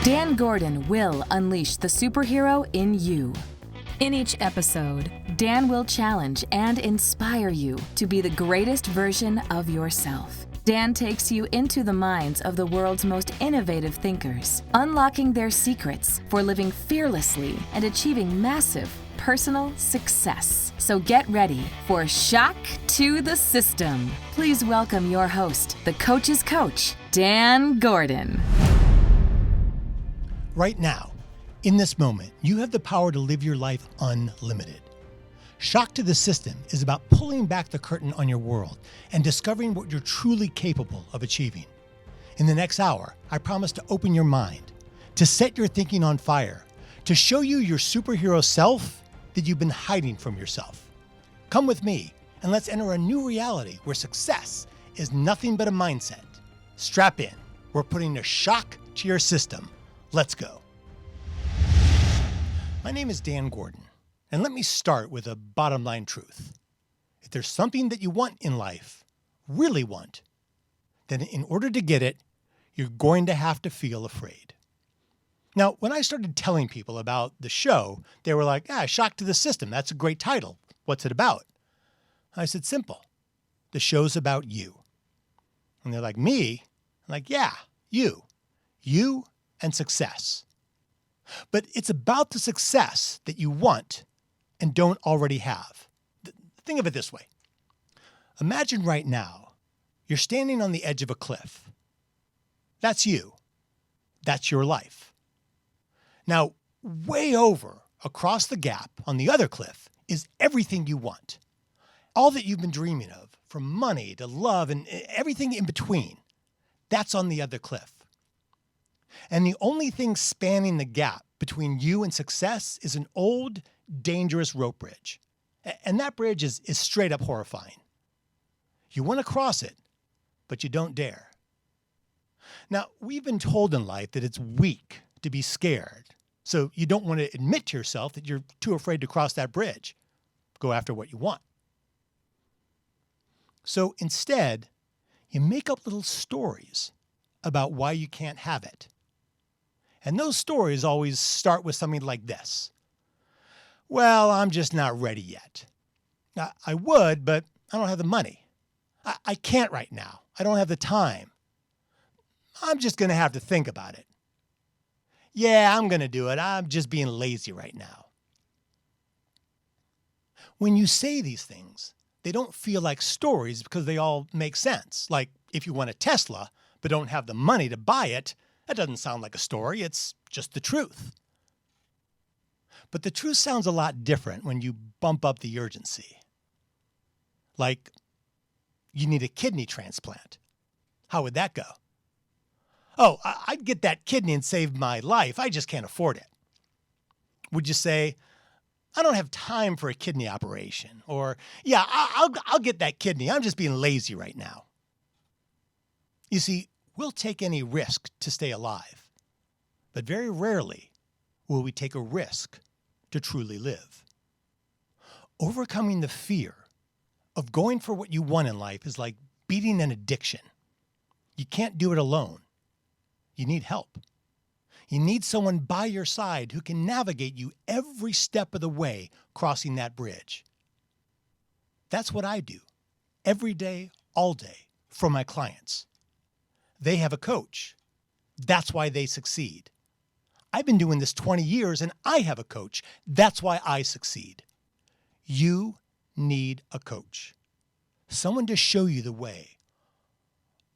Dan Gordon will unleash the superhero in you. In each episode, Dan will challenge and inspire you to be the greatest version of yourself. Dan takes you into the minds of the world's most innovative thinkers, unlocking their secrets for living fearlessly and achieving massive personal success. So get ready for Shock to the System. Please welcome your host, the coach's coach, Dan Gordon. Right now, in this moment, you have the power to live your life unlimited. Shock to the System is about pulling back the curtain on your world and discovering what you're truly capable of achieving. In the next hour, I promise to open your mind, to set your thinking on fire, to show you your superhero self that you've been hiding from yourself. Come with me and let's enter a new reality where success is nothing but a mindset. Strap in. We're putting a shock to your system. Let's go. My name is Dan Gordon, and let me start with a bottom line truth. If there's something that you want in life, really want, then in order to get it, you're going to have to feel afraid. Now, when I started telling people about the show, they were like, Shock to the System, that's a great title. What's it about? I said, simple. The show's about you. And they're like, me? I'm like, yeah, you. You and success. But it's about the success that you want and don't already have. Think of it this way. Imagine right now, you're standing on the edge of a cliff. That's you. That's your life. Now, way over across the gap on the other cliff is everything you want. All that you've been dreaming of, from money to love and everything in between, that's on the other cliff. And the only thing spanning the gap between you and success is an old, dangerous rope bridge. And that bridge is straight up horrifying. You want to cross it, but you don't dare. Now, we've been told in life that it's weak to be scared. So you don't want to admit to yourself that you're too afraid to cross that bridge. Go after what you want. So instead, you make up little stories about why you can't have it. And those stories always start with something like this. Well, I'm just not ready yet. Now, I would, but I don't have the money. I can't right now. I don't have the time. I'm just going to have to think about it. Yeah, I'm going to do it. I'm just being lazy right now. When you say these things, they don't feel like stories because they all make sense. Like if you want a Tesla but don't have the money to buy it, that doesn't sound like a story. It's just the truth. But the truth sounds a lot different when you bump up the urgency. Like, you need a kidney transplant. How would that go? Oh, I'd get that kidney and save my life. I just can't afford it. Would you say, I don't have time for a kidney operation? Or, yeah, I'll get that kidney. I'm just being lazy right now. You see, we'll take any risk to stay alive, but very rarely will we take a risk to truly live. Overcoming the fear of going for what you want in life is like beating an addiction. You can't do it alone. You need help. You need someone by your side who can navigate you every step of the way crossing that bridge. That's what I do every day, all day for my clients. They have a coach. That's why they succeed. I've been doing this 20 years and I have a coach. That's why I succeed. You need a coach. Someone to show you the way.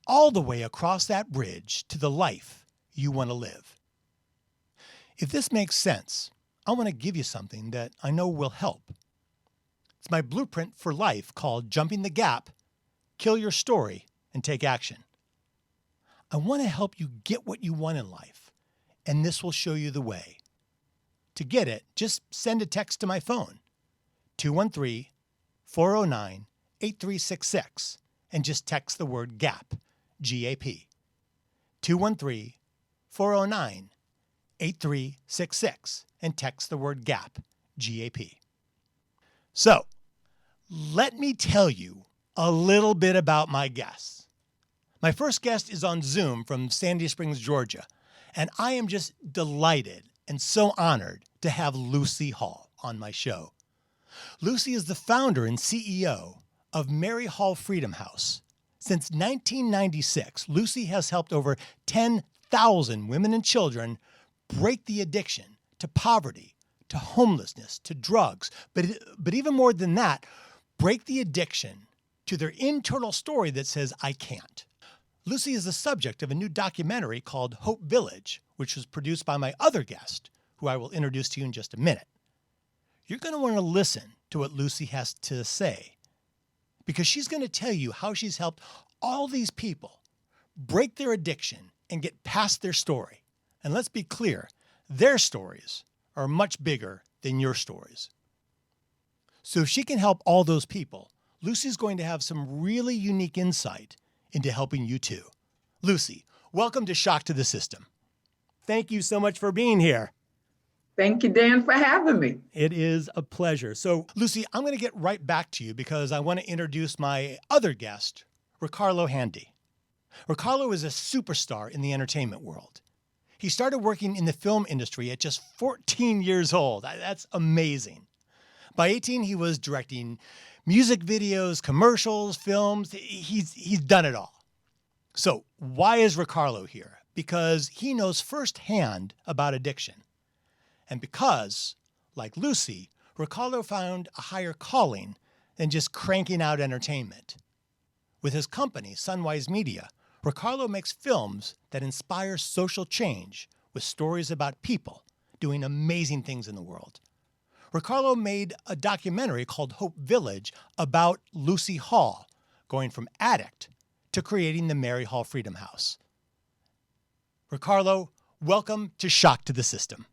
All the way across that bridge to the life you want to live. If this makes sense, I want to give you something that I know will help. It's my blueprint for life called Jumping the Gap, Kill Your Story, and Take Action. I want to help you get what you want in life, and this will show you the way. To get it, just send a text to my phone, 213-409-8366, and just text the word GAP, G-A-P. 213-409-8366, and text the word GAP, G-A-P. So, let me tell you a little bit about my guests. My first guest is on Zoom from Sandy Springs, Georgia, And I am just delighted and so honored to have Lucy Hall on my show. Lucy is the founder and CEO of Mary Hall Freedom House. Since 1996, Lucy has helped over 10,000 women and children break the addiction to poverty, to homelessness, to drugs, but even more than that, break the addiction to their internal story that says, I can't. Lucy is the subject of a new documentary called Hope Village, which was produced by my other guest, who I will introduce to you in just a minute. You're going to want to listen to what Lucy has to say, because she's going to tell you how she's helped all these people break their addiction and get past their story. And let's be clear, their stories are much bigger than your stories. So if she can help all those people, Lucy's going to have some really unique insight into helping you too. Lucy, welcome to Shock to the System. Thank you so much for being here. Thank you, Dan, for having me. It is a pleasure. So, Lucy, I'm going to get right back to you because I want to introduce my other guest, RiKarlo Handy. RiKarlo is a superstar in the entertainment world. He started working in the film industry at just 14 years old. That's amazing. By 18, he was directing music videos, commercials, films. He's done it all. So why is RiKarlo here? Because he knows firsthand about addiction. And because, like Lucy, RiKarlo found a higher calling than just cranking out entertainment. With his company, Sunwise Media, RiKarlo makes films that inspire social change with stories about people doing amazing things in the world. RiKarlo made a documentary called Hope Village about Lucy Hall, going from addict to creating the Mary Hall Freedom House. RiKarlo, welcome to Shock to the System.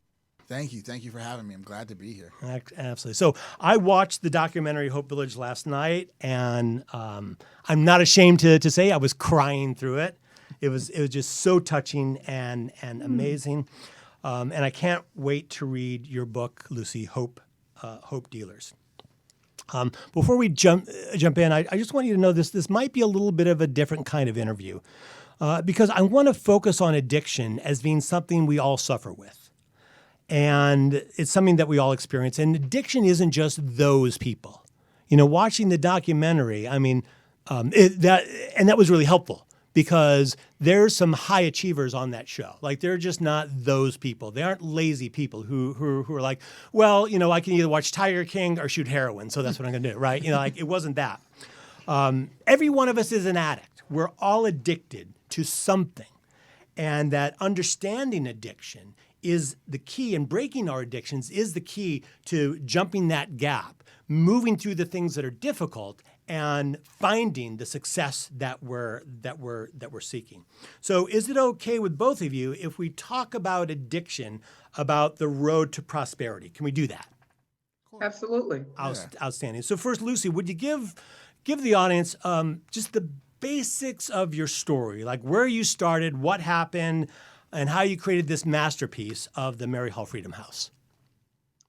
Thank you. Thank you for having me. I'm glad to be here. Absolutely. So I watched the documentary Hope Village last night, and I'm not ashamed to say I was crying through it. It was just so touching and amazing. And I can't wait to read your book, Lucy, Hope Dealers. Before we jump in, I just want you to know this might be a little bit of a different kind of interview because I want to focus on addiction as being something we all suffer with. And it's something that we all experience. And addiction isn't just those people. You know, watching the documentary, I mean, that was really helpful because there's some high achievers on that show. Like, they're just not those people. They aren't lazy people who are like, well, you know, I can either watch Tiger King or shoot heroin, so that's what I'm going to do, right? You know, like, it wasn't that. Every one of us is an addict. We're all addicted to something. And that understanding addiction is the key, and breaking our addictions is the key to jumping that gap, moving through the things that are difficult, and finding the success that we're seeking. So, is it okay with both of you if we talk about addiction, about the road to prosperity? Can we do that? Absolutely. Outstanding. So, first, Lucy, would you give the audience just the basics of your story, like where you started, what happened, and how you created this masterpiece of the Mary Hall Freedom House?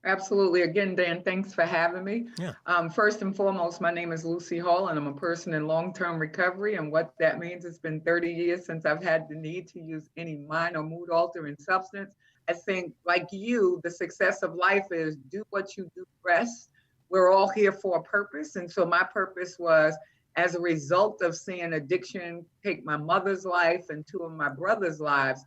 Absolutely. Again, Dan, thanks for having me. Yeah. First and foremost, my name is Lucy Hall, and I'm a person in long-term recovery. And what that means, it's been 30 years since I've had the need to use any mind or mood-altering substance. I think, like you, the success of life is do what you do best. We're all here for a purpose. And so my purpose was, as a result of seeing addiction take my mother's life and two of my brother's lives,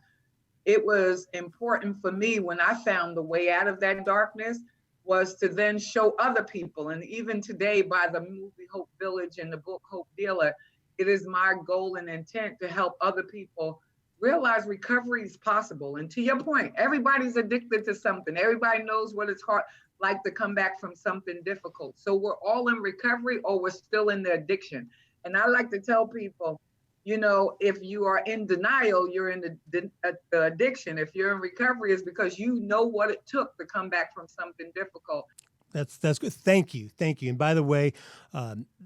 it was important for me when I found the way out of that darkness was to then show other people. And even today, by the movie Hope Village and the book Hope Dealer, it is my goal and intent to help other people realize recovery is possible. And to your point, everybody's addicted to something. Everybody knows what it's hard like to come back from something difficult. So we're all in recovery or we're still in the addiction. And I like to tell people, you know, if you are in denial, you're in the addiction. If you're in recovery, it's because you know what it took to come back from something difficult. That's good. Thank you. And by the way,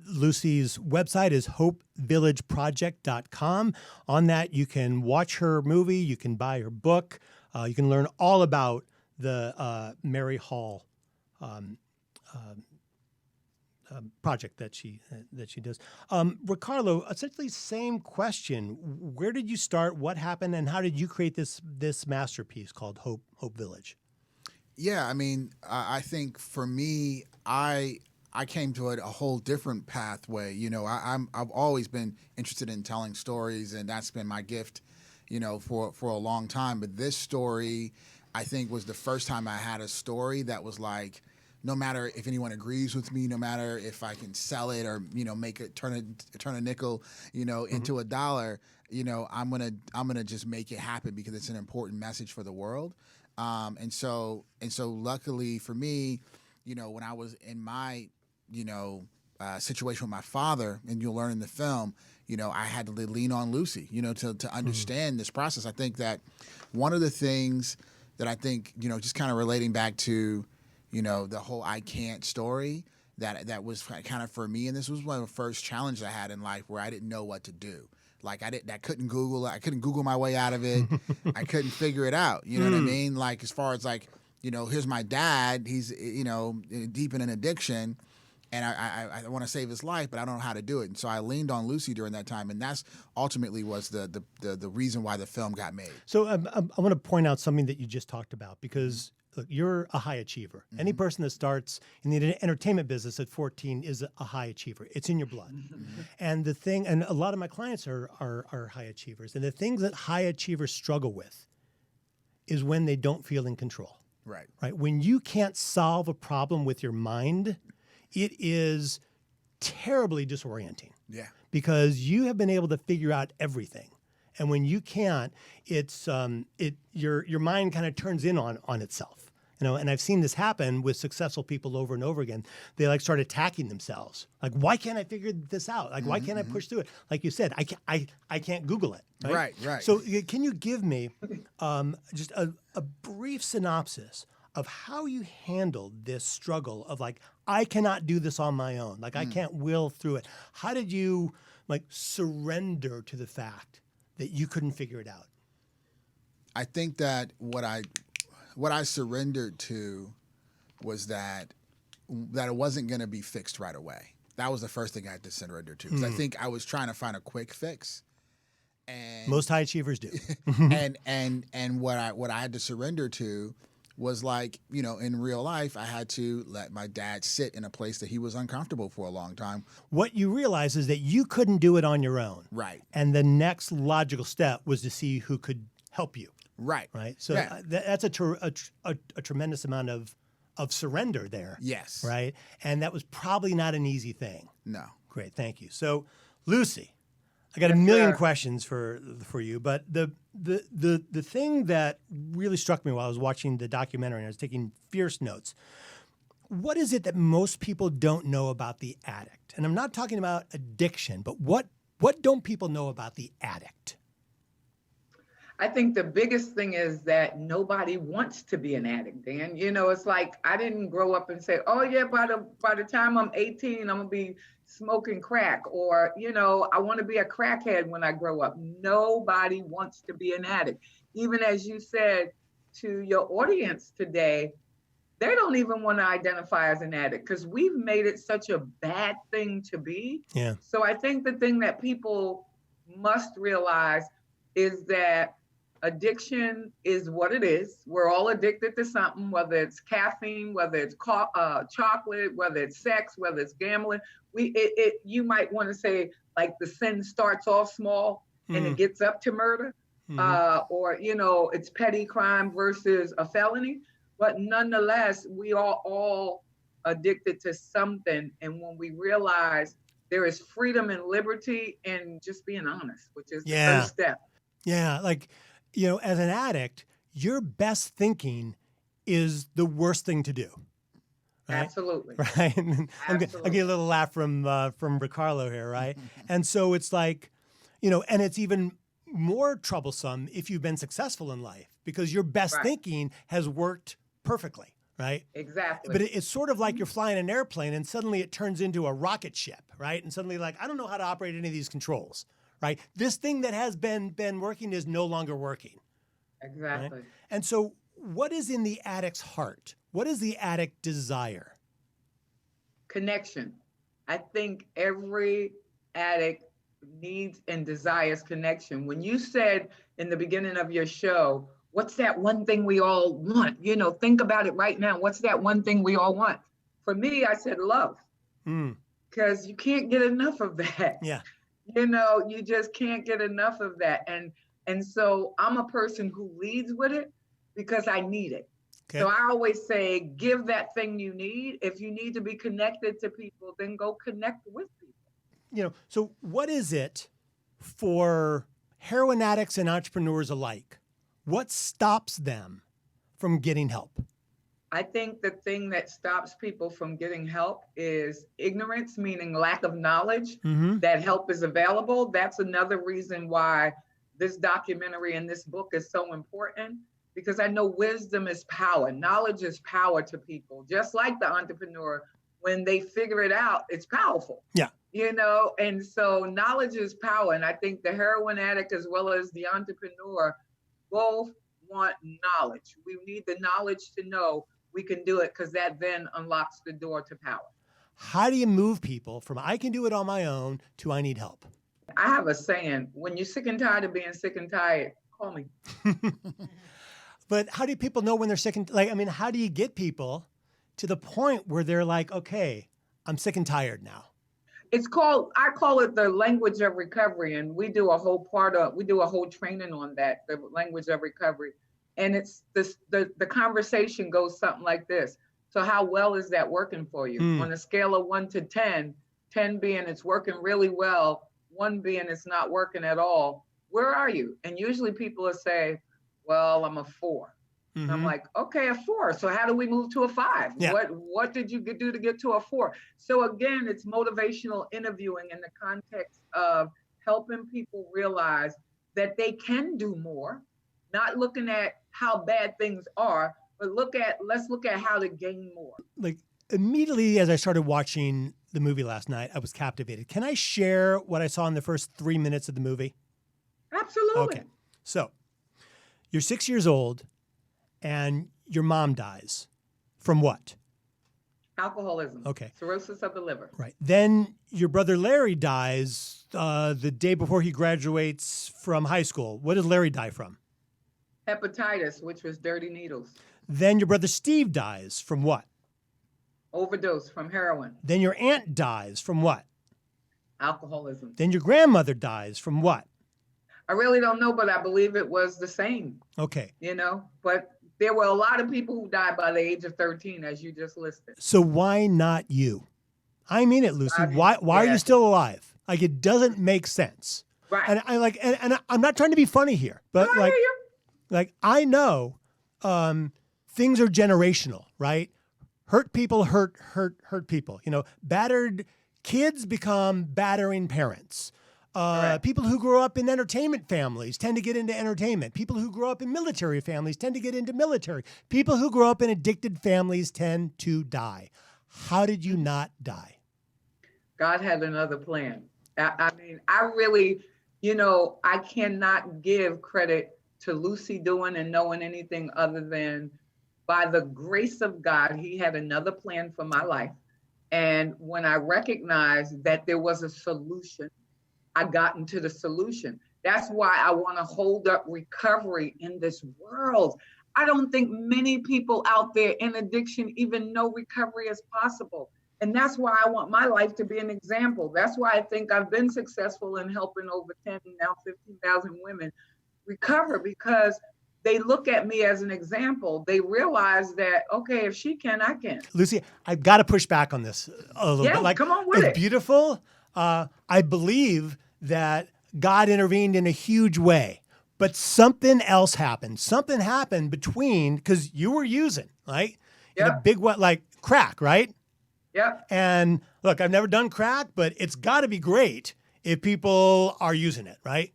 Lucy's website is hopevillageproject.com. On that, you can watch her movie, you can buy her book, you can learn all about the Mary Hall project that she does. RiKarlo, essentially same question. Where did you start? What happened? And how did you create this masterpiece called Hope Village? Yeah, I mean, I think for me, I came to it a whole different pathway. You know, I've always been interested in telling stories, and that's been my gift, you know, for a long time. But this story, I think, was the first time I had a story that was like, no matter if anyone agrees with me, no matter if I can sell it or, you know, make it turn a nickel, you know, into a dollar, you know, I'm gonna just make it happen because it's an important message for the world. And so luckily for me, you know, when I was in my, you know, situation with my father, and you'll learn in the film, you know, I had to lean on Lucy, you know, to understand this process. I think that one of the things that I think, you know, just kind of relating back to, you know, the whole I can't story, that was kind of for me, and this was one of the first challenges I had in life where I didn't know what to do. Like I couldn't Google my way out of it. I couldn't figure it out. You know what I mean? Like as far as like, you know, here's my dad. He's, you know, deep in an addiction, and I want to save his life, but I don't know how to do it. And so I leaned on Lucy during that time, and that's ultimately was the reason why the film got made. So I want to point out something that you just talked about, because look, you're a high achiever. Mm-hmm. Any person that starts in the entertainment business at 14 is a high achiever. It's in your blood. Mm-hmm. And a lot of my clients are high achievers. And the things that high achievers struggle with is when they don't feel in control. Right. Right. When you can't solve a problem with your mind, it is terribly disorienting. Yeah. Because you have been able to figure out everything. And when you can't, it's your mind kind of turns in on itself. You know, and I've seen this happen with successful people over and over again. They like start attacking themselves. Like, why can't I figure this out? Like, why can't I push through it? Like you said, I can't Google it. Right. So can you give me just a brief synopsis of how you handled this struggle of like, I cannot do this on my own. Like I can't will through it. How did you like surrender to the fact that you couldn't figure it out? I think that what I surrendered to was that it wasn't going to be fixed right away. That was the first thing I had to surrender to, because I think I was trying to find a quick fix. And most high achievers do. and what I had to surrender to was like, you know, in real life, I had to let my dad sit in a place that he was uncomfortable for a long time. What you realize is that you couldn't do it on your own. Right. And the next logical step was to see who could help you. Right. Right. So that's a tremendous amount of surrender there. Yes. Right. And that was probably not an easy thing. No. Great. Thank you. So, Lucy, I got a million questions for you, but the thing that really struck me while I was watching the documentary and I was taking fierce notes, what is it that most people don't know about the addict? And I'm not talking about addiction, but what don't people know about the addict? I think the biggest thing is that nobody wants to be an addict, Dan. You know, it's like I didn't grow up and say, oh yeah, by the time I'm 18, I'm gonna be smoking crack, or, you know, I want to be a crackhead when I grow up. Nobody wants to be an addict. Even as you said to your audience today, they don't even want to identify as an addict because we've made it such a bad thing to be. Yeah. So I think the thing that people must realize is that addiction is what it is. We're all addicted to something, whether it's caffeine, whether it's chocolate, whether it's sex, whether it's gambling. You might want to say like the sin starts off small and it gets up to murder, or, you know, it's petty crime versus a felony. But nonetheless, we are all addicted to something. And when we realize there is freedom and liberty in just being honest, which is the first step. Yeah, like, you know, as an addict, your best thinking is the worst thing to do. Right? Absolutely. Right. I'll get a little laugh from RiKarlo here, right? And so it's like, you know, and it's even more troublesome if you've been successful in life because your best thinking has worked perfectly, right? Exactly. But it's sort of like you're flying an airplane and suddenly it turns into a rocket ship, right? And suddenly like, I don't know how to operate any of these controls, right? This thing that has been working is no longer working. Exactly. Right? And so what is in the addict's heart? What does the addict desire? Connection. I think every addict needs and desires connection. When you said in the beginning of your show, what's that one thing we all want? Think about it right now. What's that one thing we all want? For me, I said love, because you can't get enough of that. Yeah. You just can't get enough of that. And so I'm a person who leads with it because I need it. Okay. So I always say, give that thing you need. If you need to be connected to people, then go connect with people. So what is it for heroin addicts and entrepreneurs alike? What stops them from getting help? I think the thing that stops people from getting help is ignorance, meaning lack of knowledge that help is available. That's another reason why this documentary and this book is so important, because I know wisdom is power. Knowledge is power to people. Just like the entrepreneur, when they figure it out, it's powerful. Yeah. And so knowledge is power. And I think the heroin addict as well as the entrepreneur both want knowledge. We need the knowledge to know we can do it, because that then unlocks the door to power. How do you move people from I can do it on my own to I need help? I have a saying, when you're sick and tired of being sick and tired, call me. But how do people know when they're sick and how do you get people to the point where they're like, okay, I'm sick and tired now? I call it the language of recovery. And we do a whole training on that, the language of recovery. And it's this, the conversation goes something like this. So how well is that working for you? On a scale of 1 to 10, 10 being it's working really well, 1 being it's not working at all, where are you? And usually people will say, well, I'm a 4. And I'm like, okay, a 4. So how do we move to a 5? Yeah. What did you do to get to a 4? So again, it's motivational interviewing in the context of helping people realize that they can do more, not looking at how bad things are, but let's look at how to gain more. Like immediately as I started watching the movie last night, I was captivated. Can I share what I saw in the first 3 minutes of the movie? Absolutely. Okay. So you're 6 years old and your mom dies. From what? Alcoholism. Okay. Cirrhosis of the liver. Right. Then your brother Larry dies the day before he graduates from high school. What did Larry die from? Hepatitis, which was dirty needles. Then your brother Steve dies from what? Overdose from heroin. Then your aunt dies from what? Alcoholism. Then your grandmother dies from what? I really don't know, but I believe it was the same. Okay. But there were a lot of people who died by the age of 13, as you just listed. So why not you? I mean it, Lucy. Why are you still alive? Like, it doesn't make sense. Right. And and I'm not trying to be funny here, but I hear you. I know things are generational, right? Hurt people hurt people. Battered kids become battering parents. People who grow up in entertainment families tend to get into entertainment. People who grow up in military families tend to get into military. People who grow up in addicted families tend to die. How did you not die? God had another plan. I mean, I really, I cannot give credit to Lucy doing and knowing anything other than by the grace of God, he had another plan for my life. And when I recognized that there was a solution, I got into the solution. That's why I want to hold up recovery in this world. I don't think many people out there in addiction even know recovery is possible. And that's why I want my life to be an example. That's why I think I've been successful in helping over 10, now 15,000 women recover, because they look at me as an example. They realize that, okay, if she can, I can. Lucy, I've got to push back on this a little bit. Come on with it. It's beautiful. I believe that God intervened in a huge way, but something else happened. Something happened between, because you were using, right? In a big way, like crack, right? Yeah. And look, I've never done crack, but it's got to be great if people are using it, right?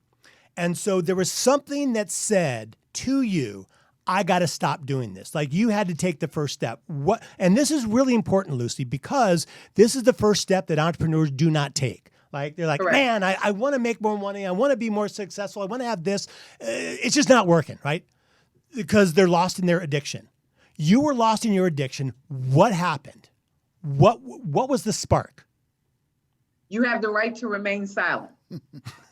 And so there was something that said to you, I got to stop doing this. Like, you had to take the first step. And this is really important, Lucy, because this is the first step that entrepreneurs do not take. Like, they're like, man, I want to make more money. I want to be more successful. I want to have this. It's just not working, right? Because they're lost in their addiction. You were lost in your addiction. What happened? What was the spark? You have the right to remain silent.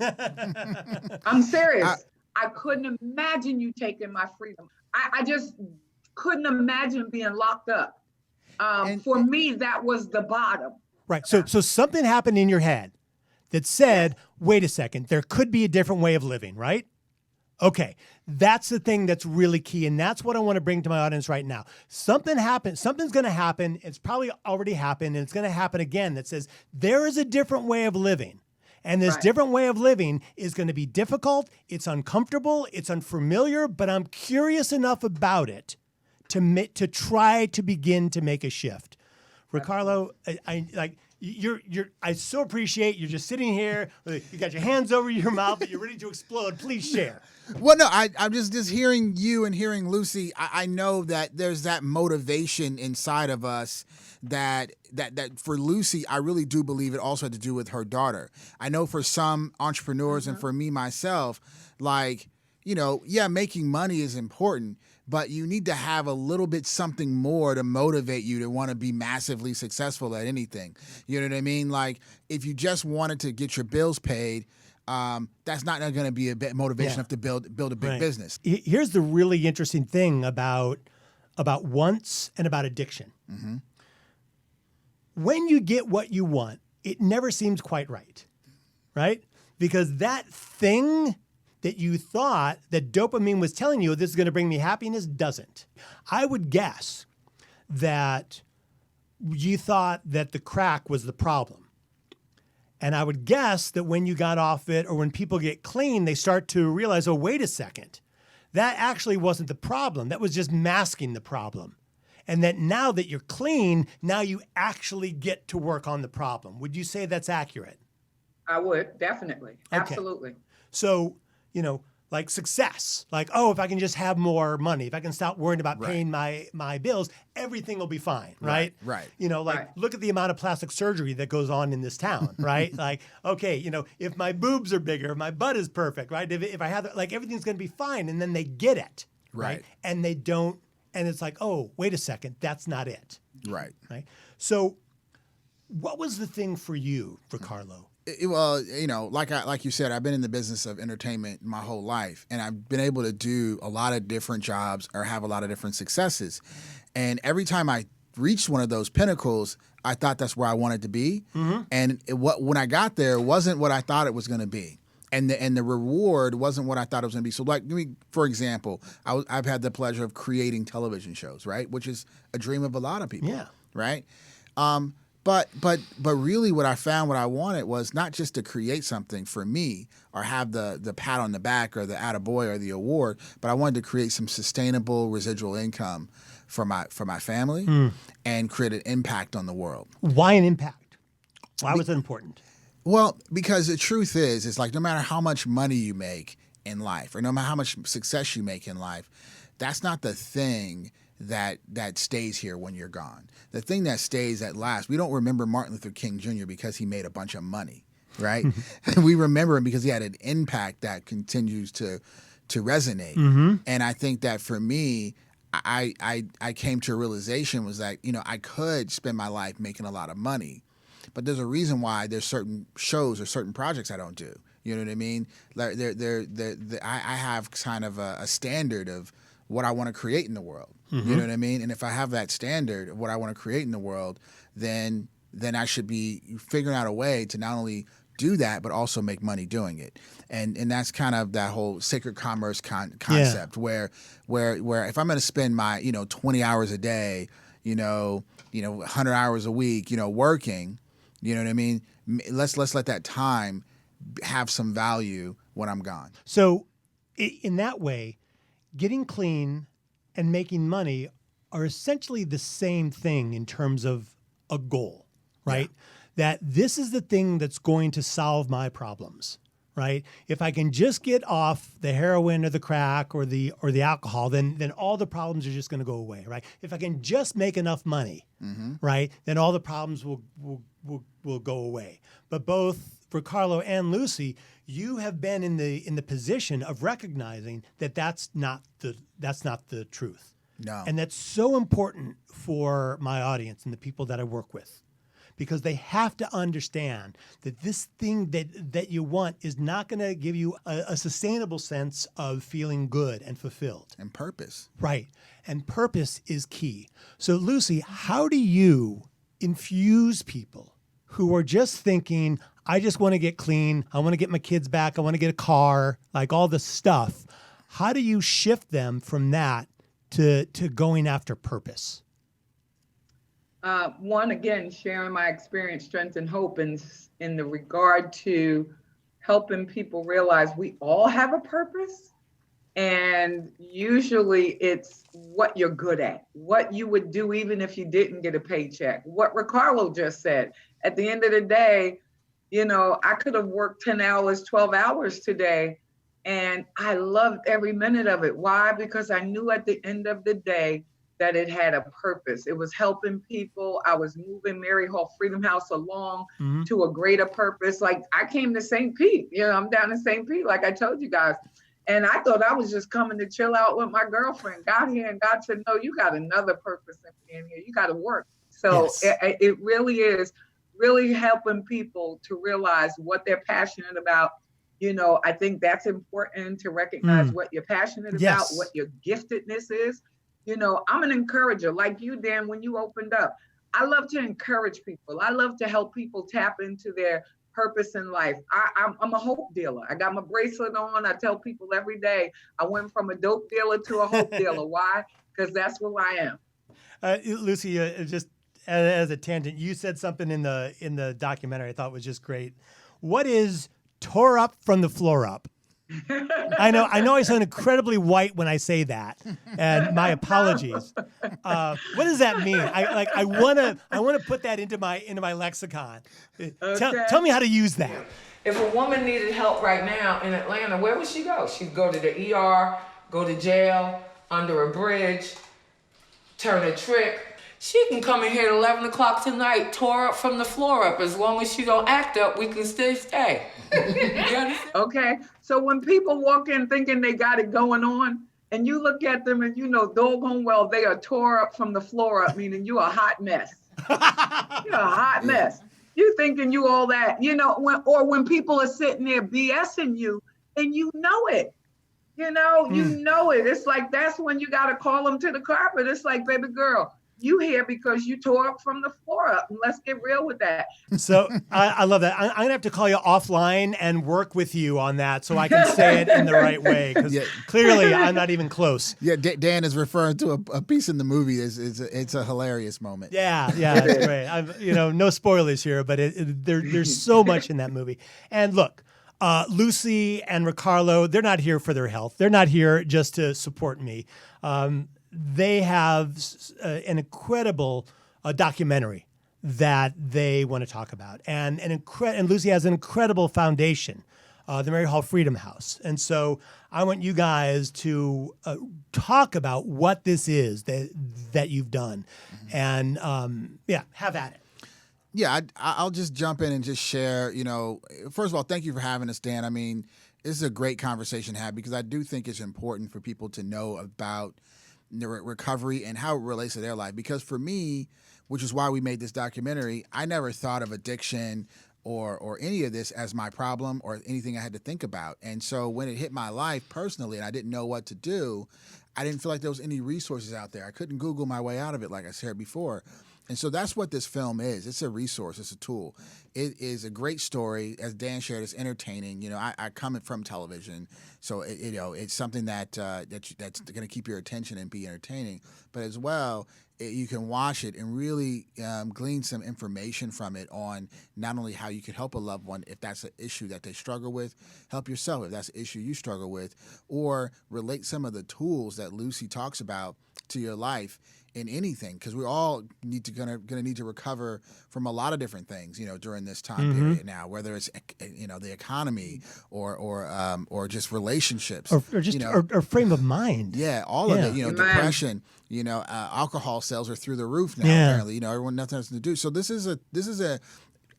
I'm serious. I couldn't imagine you taking my freedom. I just couldn't imagine being locked up. For me, that was the bottom. Right. So something happened in your head that said, wait a second, there could be a different way of living, right? Okay. That's the thing that's really key. And that's what I want to bring to my audience right now. Something happened. Something's going to happen. It's probably already happened, and it's going to happen again, that says there is a different way of living. And this different way of living is going to be difficult. It's uncomfortable. It's unfamiliar, but I'm curious enough about it to try to begin to make a shift. RiKarlo, I so appreciate you're just sitting here. You got your hands over your mouth, but you're ready to explode. Please share. Well, no, I'm just hearing you and hearing Lucy. I know that there's that motivation inside of us that for Lucy, I really do believe it also had to do with her daughter. I know for some entrepreneurs and for me myself, making money is important, but you need to have a little bit something more to motivate you to want to be massively successful at anything. You know what I mean? Like, if you just wanted to get your bills paid, that's not going to be a bit motivation enough to build a big business. Here's the really interesting thing about wants and about addiction. Mm-hmm. When you get what you want, it never seems quite right? Because that thing that you thought that dopamine was telling you this is going to bring me happiness doesn't. I would guess that you thought that the crack was the problem. And I would guess that when you got off it, or when people get clean, they start to realize, oh, wait a second, that actually wasn't the problem. That was just masking the problem. And that now that you're clean, now you actually get to work on the problem. Would you say that's accurate? I would, definitely. Okay. Absolutely. So, like success, like, oh, if I can just have more money, if I can stop worrying about paying my bills, everything will be fine, right? Right. Look at the amount of plastic surgery that goes on in this town, right? Like, okay, if my boobs are bigger, if my butt is perfect, right? If I have, everything's going to be fine. And then they get it, right? And they don't, and it's like, oh, wait a second, that's not it. Right. So what was the thing for you, RiKarlo? Well, like you said, I've been in the business of entertainment my whole life, and I've been able to do a lot of different jobs or have a lot of different successes. And every time I reached one of those pinnacles, I thought that's where I wanted to be. Mm-hmm. And when I got there, it wasn't what I thought it was going to be. And the reward wasn't what I thought it was going to be. So, for example, I've had the pleasure of creating television shows, right? Which is a dream of a lot of people, right? But really what I found, what I wanted was not just to create something for me or have the pat on the back or the attaboy or the award, but I wanted to create some sustainable residual income for my family and create an impact on the world. Why an impact? Why was it important? Well, because the truth is, it's like no matter how much money you make in life or no matter how much success you make in life, that's not the thing that stays here when you're gone. The thing that stays at last, we don't remember Martin Luther King Jr. because he made a bunch of money, right? We remember him because he had an impact that continues to resonate. Mm-hmm. And I think that for me, I came to a realization was that, I could spend my life making a lot of money, but there's a reason why there's certain shows or certain projects I don't do. You know what I mean? I have kind of a standard of what I want to create in the world. Mm-hmm. You know what I mean? And if I have that standard of what I want to create in the world, then I should be figuring out a way to not only do that, but also make money doing it. And that's kind of that whole sacred commerce concept where if I'm going to spend my, 20 hours a day, 100 hours a week, working, you know what I mean? Let's let that time have some value when I'm gone. So in that way, getting clean and making money are essentially the same thing in terms of a goal, right? Yeah. That this is the thing that's going to solve my problems, right? If I can just get off the heroin or the crack or the alcohol, then all the problems are just going to go away, right? If I can just make enough money, right, then all the problems will go away. But both RiKarlo and Lucy, you have been in the position of recognizing that that's not the truth. No. And that's so important for my audience and the people that I work with. because they have to understand that this thing that you want is not going to give you a sustainable sense of feeling good and fulfilled. And purpose. Right. And purpose is key. So, Lucy, how do you infuse people who are just thinking, I just want to get clean, I want to get my kids back, I want to get a car, like all this stuff? How do you shift them from that to going after purpose? One, again, sharing my experience, strength, and hope in the regard to helping people realize we all have a purpose. And usually it's what you're good at, what you would do even if you didn't get a paycheck. What RiKarlo just said, at the end of the day, you know, I could have worked 10 hours, 12 hours today, and I loved every minute of it. Why? Because I knew at the end of the day that it had a purpose. It was helping people. I was moving Mary Hall Freedom House along to a greater purpose. Like, I came to St. Pete, you know, I'm down in St. Pete, like I told you guys. And I thought I was just coming to chill out with my girlfriend. Got here and God said, no, you got another purpose in here. You got to work. So Yes. it really is really helping people to realize what they're passionate about. You know, I think that's important to recognize what you're passionate about, Yes. what your giftedness is. You know, I'm an encourager like you, Dan, when you opened up. I love to encourage people. I love to help people tap into their purpose in life. I'm a hope dealer. I got my bracelet on. I tell people every day, I went from a dope dealer to a hope dealer. Why? Because that's who I am. Lucy, just as a tangent, you said something in the documentary I thought was just great. What is tore up from the floor up? I know I sound incredibly white when I say that, and my apologies. What does that mean? I want to put that into my lexicon. Okay. Tell me how to use that. If a woman needed help right now in Atlanta, where would she go? She'd go to the ER, go to jail, under a bridge, turn a trick. She can come in here at 11 o'clock tonight, tore up from the floor up. As long as she don't act up, we can still stay. You understand? Okay. So when people walk in thinking they got it going on, and you look at them and you know doggone well they are tore up from the floor up, meaning you a hot mess. You're a hot mess. You thinking you all that, you know, when people are sitting there BSing you and you know it. You know it. It's like that's when you got to call them to the carpet. It's like, baby girl, you here because you tore up from the floor up. And let's get real with that. So I love that. I'm going to have to call you offline and work with you on that so I can say it in the right way. Because clearly I'm not even close. Yeah, Dan is referring to a piece in the movie. It's a hilarious moment. Yeah, it's great. No spoilers here, but there's so much in that movie. And look, Lucy and RiKarlo, they're not here for their health. They're not here just to support me. They have an incredible documentary that they want to talk about, and Lucy has an incredible foundation, the Mary Hall Freedom House. And so I want you guys to talk about what this is that you've done, and have at it. Yeah, I'll just jump in and just share. First of all, thank you for having us, Dan. I mean, this is a great conversation to have because I do think it's important for people to know about recovery and how it relates to their life. Because for me, which is why we made this documentary, I never thought of addiction or any of this as my problem or anything I had to think about. And so when it hit my life personally and I didn't know what to do, I didn't feel like there was any resources out there. I couldn't Google my way out of it, like I said before. And so that's what this film is. It's a resource. It's a tool. It is a great story. As Dan shared, it's entertaining. I come from television, so it's something that's going to keep your attention and be entertaining. But as well, you can watch it and really glean some information from it on not only how you can help a loved one if that's an issue that they struggle with, help yourself if that's an issue you struggle with, or relate some of the tools that Lucy talks about to your life in anything, because we all gonna need to recover from a lot of different things, during this time period now, whether it's the economy or just relationships or just or frame of mind. Yeah, all of it. Depression. Alcohol sales are through the roof now. Apparently, everyone nothing else to do. So this is it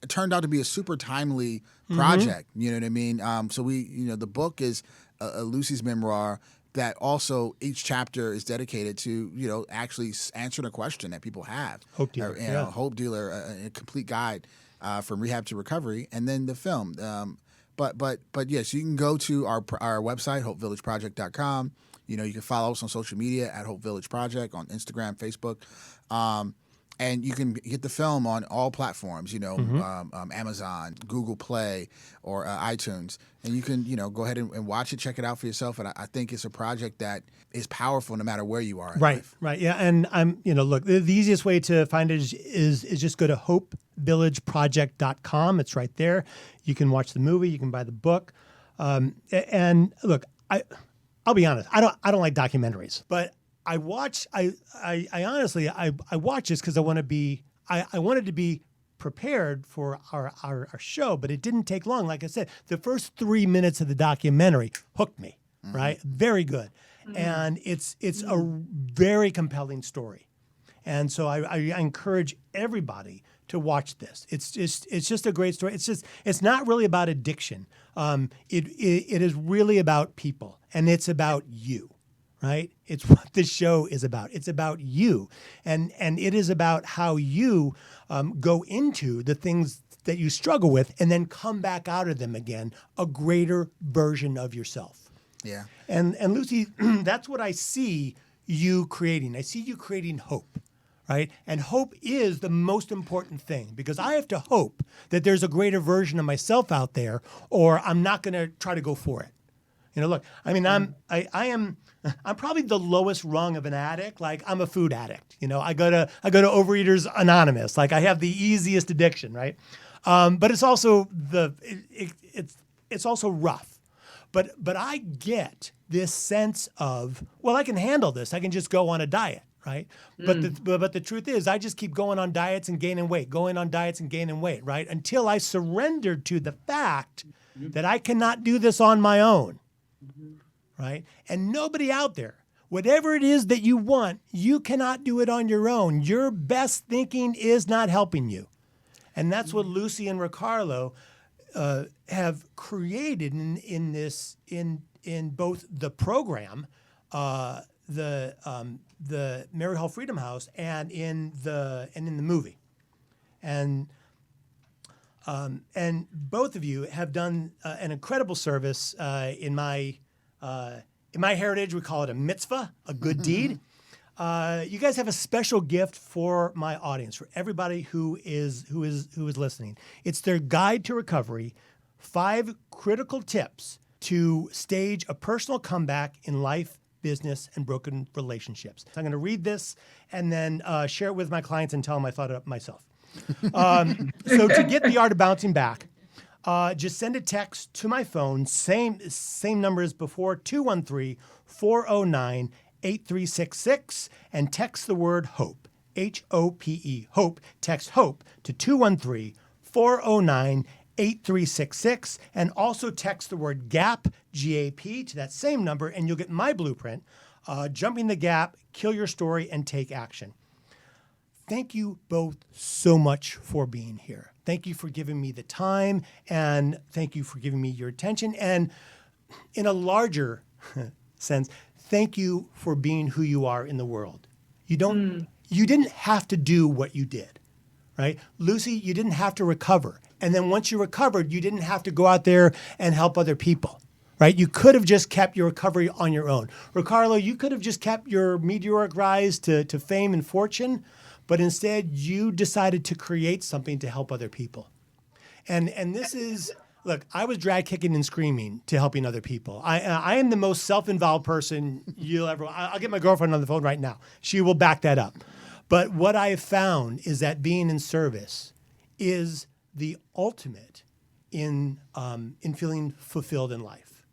turned out to be a super timely project. You know what I mean? So we, the book is Lucy's memoir, that also each chapter is dedicated to, actually answering a question that people have. Hope Dealer. Hope Dealer, a complete guide from rehab to recovery, and then the film. But yes, you can go to our website, hopevillageproject.com. You can follow us on social media at Hope Village Project on Instagram, Facebook. And you can get the film on all platforms, Amazon, Google Play, or iTunes. And you can, go ahead and watch it, check it out for yourself. And I think it's a project that is powerful no matter where you are in life. Right. Yeah. And look, the easiest way to find it is just go to hopevillageproject.com. It's right there. You can watch the movie. You can buy the book. And look, I'll be honest. I don't like documentaries, but I honestly watch this because I wanted to be prepared for our show, but it didn't take long. Like I said, the first 3 minutes of the documentary hooked me, right? Very good. And it's a very compelling story. And so I encourage everybody to watch this. It's just a great story. It's not really about addiction. It is really about people, and it's about you. Right? It's what the show is about. It's about you. And it is about how you go into the things that you struggle with and then come back out of them again, a greater version of yourself. Yeah. And Lucy, that's what I see you creating. I see you creating hope, right? And hope is the most important thing, because I have to hope that there's a greater version of myself out there, or I'm not going to try to go for it. Look, I mean, I'm probably the lowest rung of an addict. Like, I'm a food addict. I go to Overeaters Anonymous. Like, I have the easiest addiction, right? But it's also it's also rough. But I get this sense of, well, I can handle this. I can just go on a diet, right? But the truth is, I just keep going on diets and gaining weight, right? Until I surrendered to the fact that I cannot do this on my own. Right? And nobody out there, whatever it is that you want, you cannot do it on your own. Your best thinking is not helping you. And that's what Lucy and RiKarlo have created in both the program, the Mary Hall Freedom House, and in the movie. And both of you have done an incredible service in my heritage. We call it a mitzvah, a good deed. You guys have a special gift for my audience, for everybody who is listening. It's their guide to recovery, 5 critical tips to stage a personal comeback in life, business, and broken relationships. So I'm going to read this and then share it with my clients and tell them I thought it up myself. So to get the art of bouncing back, just send a text to my phone, same number as before, 213-409-8366, and text the word HOPE, HOPE, HOPE. Text HOPE to 213-409-8366, and also text the word GAP, GAP, to that same number, and you'll get my blueprint, Jumping the Gap, Kill Your Story, and Take Action. Thank you both so much for being here. Thank you for giving me the time, and thank you for giving me your attention. And in a larger sense, thank you for being who you are in the world. You didn't have to do what you did, right? Lucy, you didn't have to recover. And then once you recovered, you didn't have to go out there and help other people, right? You could have just kept your recovery on your own. RiKarlo, you could have just kept your meteoric rise to fame and fortune, but instead you decided to create something to help other people. And this is, look, I was drag kicking and screaming to helping other people. I am the most self-involved person you'll ever, I'll get my girlfriend on the phone right now. She will back that up. But what I have found is that being in service is the ultimate in feeling fulfilled in life.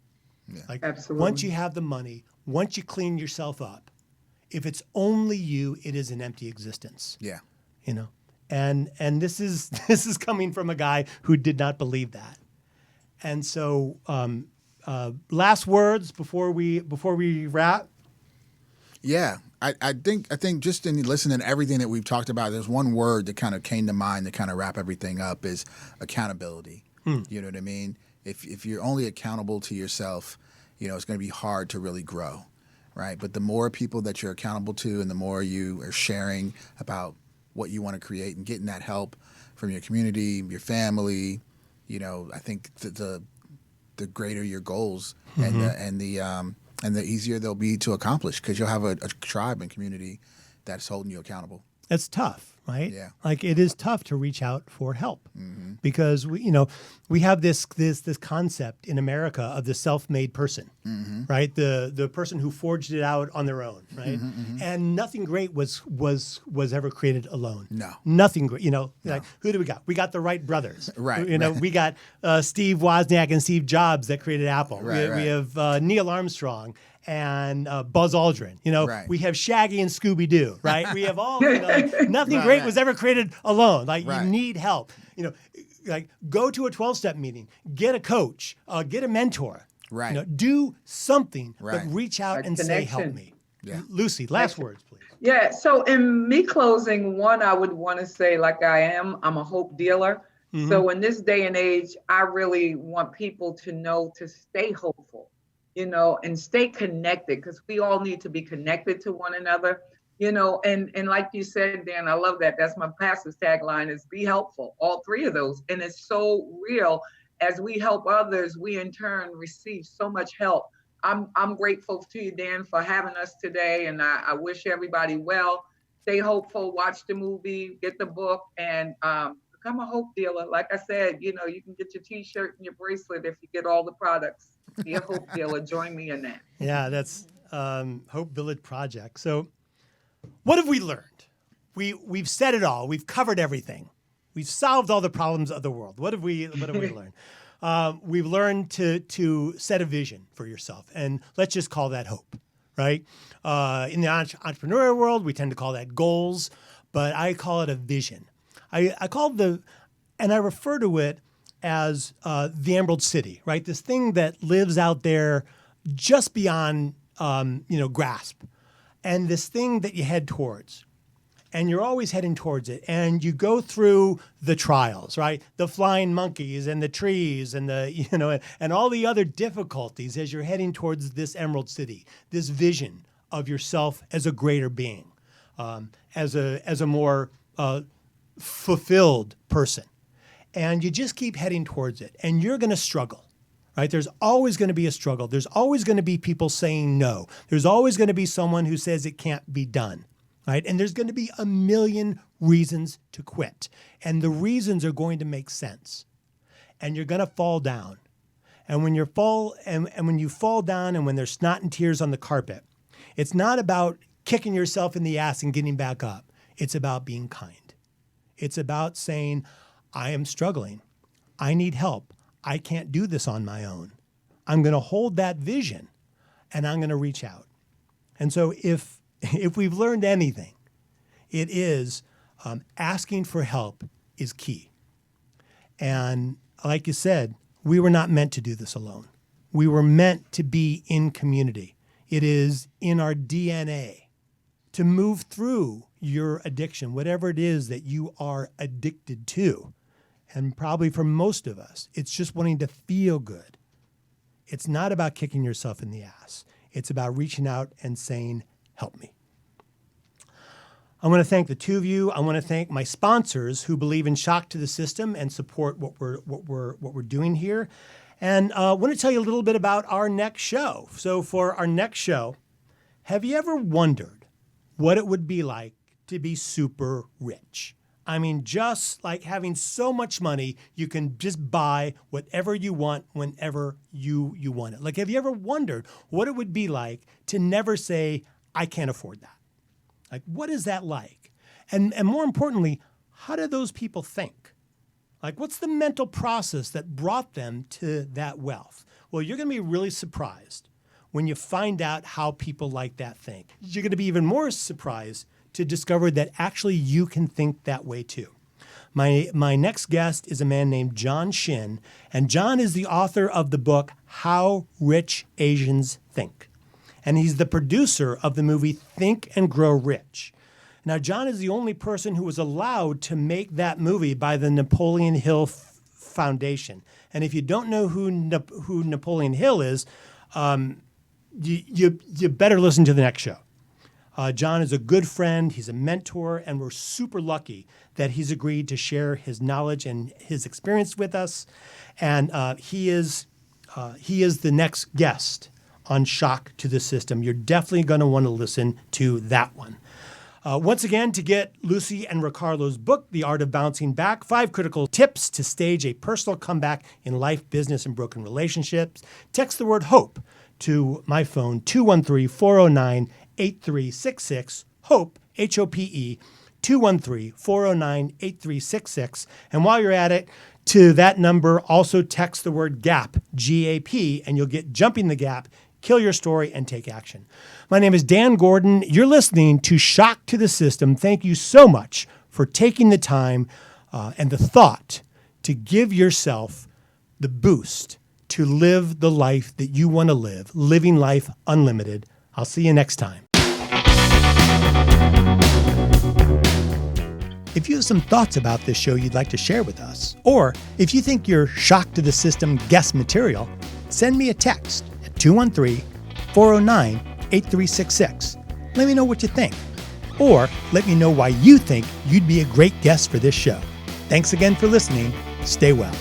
Yeah. Like, Absolutely. once you have the money, once you clean yourself up, if it's only you, it is an empty existence. Yeah. And this is coming from a guy who did not believe that. And so, last words before we wrap. Yeah, I think just in listening to everything that we've talked about, there's one word that kind of came to mind to kind of wrap everything up is accountability. You know what I mean? If you're only accountable to yourself, it's going to be hard to really grow, right? But the more people that you're accountable to and the more you are sharing about what you want to create and getting that help from your community, your family, I think the greater your goals and the easier they'll be to accomplish because you'll have a tribe and community that's holding you accountable. It's tough, right? Yeah. Like it is tough to reach out for help because we have this concept in America of the self-made person, right? The person who forged it out on their own, right? And nothing great was ever created alone. No. Nothing great. Like who do we got? We got the Wright brothers. Right. We got Steve Wozniak and Steve Jobs that created Apple. Right, we have Neil Armstrong and Buzz Aldrin. Right. We have Shaggy and Scooby-Doo, right? We have all, nothing great was ever created alone. Like you need help. Like go to a 12-step meeting, get a coach, get a mentor. Right. Do something, Right. but reach out and say, help me. Yeah. Lucy, last words, please. Yeah, so in me closing, one, I would want to say, like I'm a hope dealer. So in this day and age, I really want people to know to stay hopeful, and stay connected because we all need to be connected to one another, and like you said, Dan, I love that. That's my pastor's tagline is be helpful, all three of those. And it's so real. As we help others, we in turn receive so much help. I'm grateful to you, Dan, for having us today. And I wish everybody well. Stay hopeful, watch the movie, get the book, and become a hope dealer. Like I said, you can get your T-shirt and your bracelet if you get all the products. Be a hope dealer. Join me in that. Yeah, that's Hope Village Project. So what have we learned? We've said it all. We've covered everything. We've solved all the problems of the world. What have we learned? We've learned to set a vision for yourself, and let's just call that hope, right? In the entrepreneurial world, we tend to call that goals, but I call it a vision. I refer to it as the Emerald City, right? This thing that lives out there just beyond, grasp, and this thing that you head towards. And you're always heading towards it. And you go through the trials, right? The flying monkeys and the trees and and all the other difficulties as you're heading towards this Emerald City, this vision of yourself as a greater being, as a more fulfilled person. And you just keep heading towards it. And you're going to struggle, right? There's always going to be a struggle. There's always going to be people saying no. There's always going to be someone who says it can't be done. Right? And there's going to be a million reasons to quit. And the reasons are going to make sense. And you're going to fall down. And when you fall down and when there's snot and tears on the carpet, it's not about kicking yourself in the ass and getting back up. It's about being kind. It's about saying, I am struggling. I need help. I can't do this on my own. I'm going to hold that vision and I'm going to reach out. And so if we've learned anything, it is asking for help is key. And like you said, we were not meant to do this alone. We were meant to be in community. It is in our DNA to move through your addiction, whatever it is that you are addicted to. And probably for most of us, it's just wanting to feel good. It's not about kicking yourself in the ass. It's about reaching out and saying, help me. I want to thank the two of you. I want to thank my sponsors who believe in shock to the system and support what we're doing here. And I want to tell you a little bit about our next show. So for our next show, have you ever wondered what it would be like to be super rich? I mean, just like having so much money, you can just buy whatever you want whenever you want it. Like, have you ever wondered what it would be like to never say, I can't afford that? Like, what is that like? And more importantly, how do those people think? Like, what's the mental process that brought them to that wealth? Well, you're going to be really surprised when you find out how people like that think. You're going to be even more surprised to discover that actually you can think that way too. My next guest is a man named John Shin, and John is the author of the book, How Rich Asians Think. And he's the producer of the movie Think and Grow Rich. Now, John is the only person who was allowed to make that movie by the Napoleon Hill Foundation. And if you don't know who Napoleon Hill is, you better listen to the next show. John is a good friend. He's a mentor, and we're super lucky that he's agreed to share his knowledge and his experience with us. And he is the next guest on Shock to the System. You're definitely going to want to listen to that one. Once again, to get Lucy and RiKarlo's book, The Art of Bouncing Back, 5 critical tips to stage a personal comeback in life, business, and broken relationships, text the word HOPE to my phone, 213-409-8366, HOPE, H-O-P-E, 213-409-8366. And while you're at it, to that number, also text the word GAP, G-A-P, and you'll get Jumping the Gap, Kill Your Story, and Take Action. My name is Dan Gordon. You're listening to Shock to the System. Thank you so much for taking the time and the thought to give yourself the boost to live the life that you want to live, living life unlimited. I'll see you next time. If you have some thoughts about this show you'd like to share with us, or if you think you're Shock to the System guest material, send me a text at 213-409-8366. Let me know what you think, or let me know why you think you'd be a great guest for this show. Thanks again for listening. Stay well.